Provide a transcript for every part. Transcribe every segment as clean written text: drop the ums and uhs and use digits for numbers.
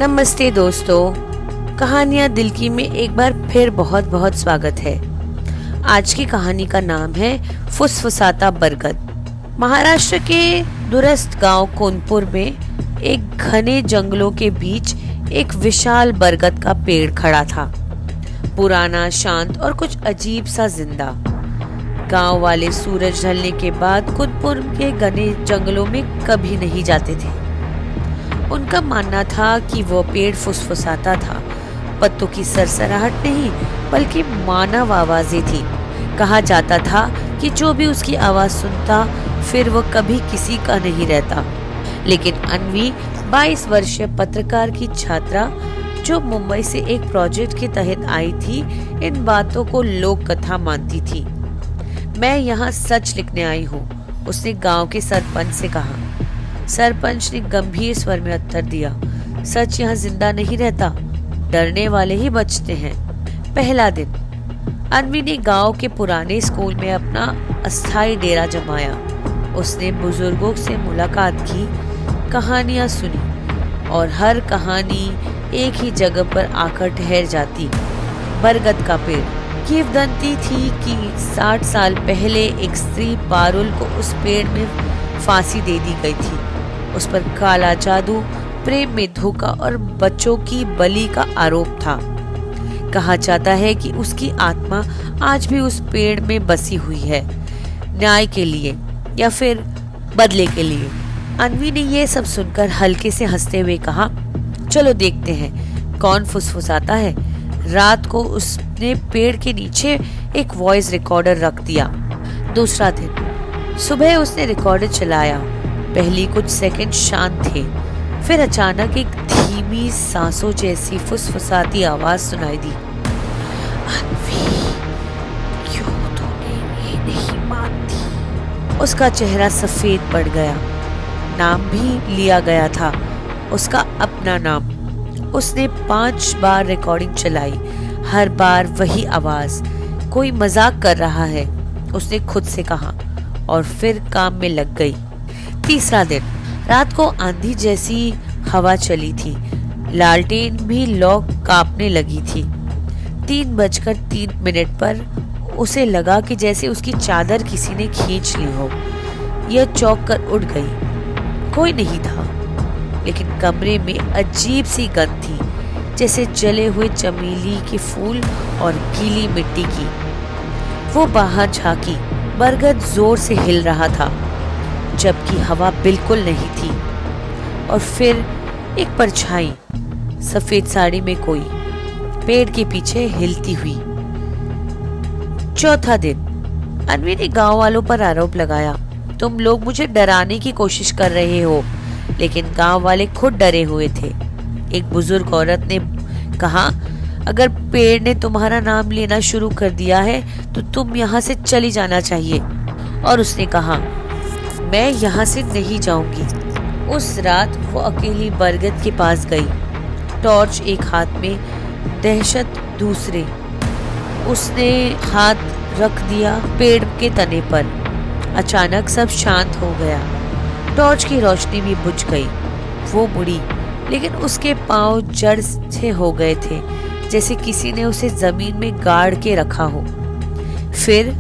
नमस्ते दोस्तों, कहानियाँ दिल की में एक बार फिर बहुत बहुत स्वागत है। आज की कहानी का नाम है फुसफुसाता बरगद। महाराष्ट्र के दूरस्थ गांव कोनपुर में एक घने जंगलों के बीच एक विशाल बरगद का पेड़ खड़ा था। पुराना, शांत और कुछ अजीब सा जिंदा। गांव वाले सूरज ढलने के बाद कोनपुर के घने जंगलों में कभी नहीं जाते थे। उनका मानना था कि वो पेड़ फुसफुसाता था। पत्तों की सरसराहट नहीं बल्कि मानव आवाजें थी। कहा जाता था कि जो भी उसकी आवाज सुनता फिर वो कभी किसी का नहीं रहता। लेकिन अन्वी 22 वर्षीय पत्रकार की छात्रा जो मुंबई से एक प्रोजेक्ट के तहत आई थी, इन बातों को लोक कथा मानती थी। मैं यहाँ सच लिखने आई हूँ, उसने गांव के सरपंच से कहा। सरपंच ने गंभीर स्वर में उत्तर दिया, सच यहाँ जिंदा नहीं रहता, डरने वाले ही बचते हैं। पहला दिन अन्वी ने गांव के पुराने स्कूल में अपना अस्थायी डेरा जमाया। उसने बुजुर्गों से मुलाकात की, कहानियां सुनी और हर कहानी एक ही जगह पर आकर ठहर जाती। बरगद का पेड़। किंवदंती थी कि 60 साल पहले एक स्त्री पारुल को उस पेड़ में फांसी दे दी गई थी। उस पर काला जादू, प्रेम में धोखा और बच्चों की बलि का आरोप था। कहा जाता है कि उसकी आत्मा आज भी उस पेड़ में बसी हुई है, न्याय के लिए या फिर बदले के लिए। अन्वी ने यह सब सुनकर हल्के से हंसते हुए कहा, चलो देखते हैं कौन फुसफुसाता है। रात को उसने पेड़ के नीचे एक वॉइस रिकॉर्डर रख दिया। दूसरा दिन सुबह उसने रिकॉर्डर चलाया। पहली कुछ सेकंड शांत थे, फिर अचानक एक धीमी सांसों जैसी फुसफुसाती आवाज सुनाई दी। अन्वी, क्यों तूने ये नहीं मानती? उसका चेहरा सफेद पड़ गया। नाम भी लिया गया था, उसका अपना नाम। उसने 5 बार रिकॉर्डिंग चलाई, हर बार वही आवाज। कोई मजाक कर रहा है, उसने खुद से कहा और फिर काम में लग गई। तीसरा दिन रात को आंधी जैसी हवा चली थी, लालटेन भी लौ कांपने लगी थी। 3:03 पर उसे लगा कि जैसे उसकी चादर किसी ने खींच ली हो। यह चौंक कर उठ गई। कोई नहीं था, लेकिन कमरे में अजीब सी गंध थी, जैसे जले हुए चमेली के फूल और गीली मिट्टी की। वो बाहर झांकी, बरगद जोर से हिल रहा था, जबकि हवा बिल्कुल नहीं थी। और फिर एक परछाई, सफेद साड़ी में कोई, पेड़ के पीछे हिलती हुई। चौथा दिन अन्वी ने गांव वालों पर आरोप लगाया, तुम लोग मुझे डराने की कोशिश कर रहे हो। लेकिन गांव वाले खुद डरे हुए थे। एक बुजुर्ग औरत ने कहा, अगर पेड़ ने तुम्हारा नाम लेना शुरू कर दिया है तो तुम यहाँ से चली जाना चाहिए। और उसने कहा, मैं यहाँ से नहीं जाऊंगी। उस रात वो अकेली बरगद के पास गई, टॉर्च एक हाथ में, दहशत दूसरे। उसने हाथ रख दिया पेड़ के तने पर। अचानक सब शांत हो गया, टॉर्च की रोशनी भी बुझ गई। वो मुड़ी, लेकिन उसके पांव जड़ से हो गए थे, जैसे किसी ने उसे जमीन में गाड़ के रखा हो। फिर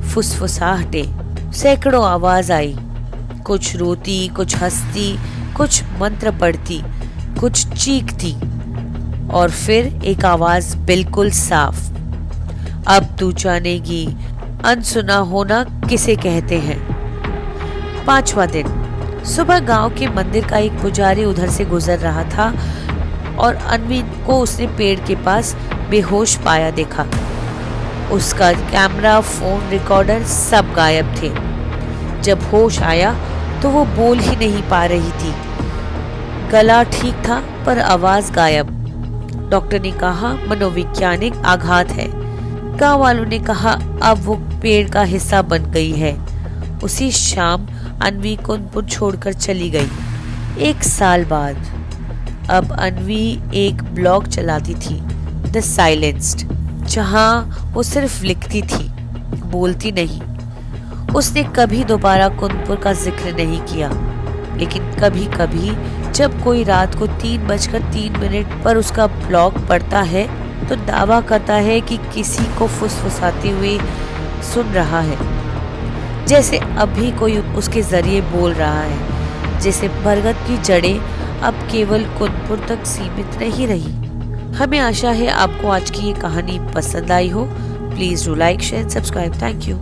फुसफुसाहटे, सैकड़ों आवाज आई, कुछ रोती, कुछ हंसती, कुछ मंत्र पढ़ती, कुछ चीखती। और फिर एक आवाज बिल्कुल साफ, अब तू जानेगी अनसुना होना किसे कहते हैं। 5वां दिन सुबह गांव के मंदिर का एक पुजारी उधर से गुजर रहा था और अन्वी को उसने पेड़ के पास बेहोश पाया देखा। उसका कैमरा, फोन, रिकॉर्डर सब गायब थे। जब होश आया तो वो बोल ही नहीं पा रही थी। गला ठीक था पर आवाज गायब। डॉक्टर ने कहा मनोवैज्ञानिक आघात है। गांव वालों ने कहा अब वो पेड़ का हिस्सा बन गई है। उसी शाम अन्वी कोनपुर छोड़कर चली गई। 1 साल बाद अब अन्वी एक ब्लॉग चलाती थी, द साइलेंस्ड, जहां वो सिर्फ लिखती थी, बोलती नहीं। उसने कभी दोबारा कोनपुर का जिक्र नहीं किया, लेकिन कभी कभी जब कोई रात को 3:03 पर उसका ब्लॉग पढ़ता है तो दावा करता है कि किसी को फुसफुसाते हुए सुन रहा है, जैसे अभी कोई उसके जरिए बोल रहा है। जैसे बरगद की जड़ें अब केवल कुनपुर तक सीमित नहीं रही। हमें आशा है आपको आज की ये कहानी पसंद आई हो। Please do like, share, subscribe. Thank you.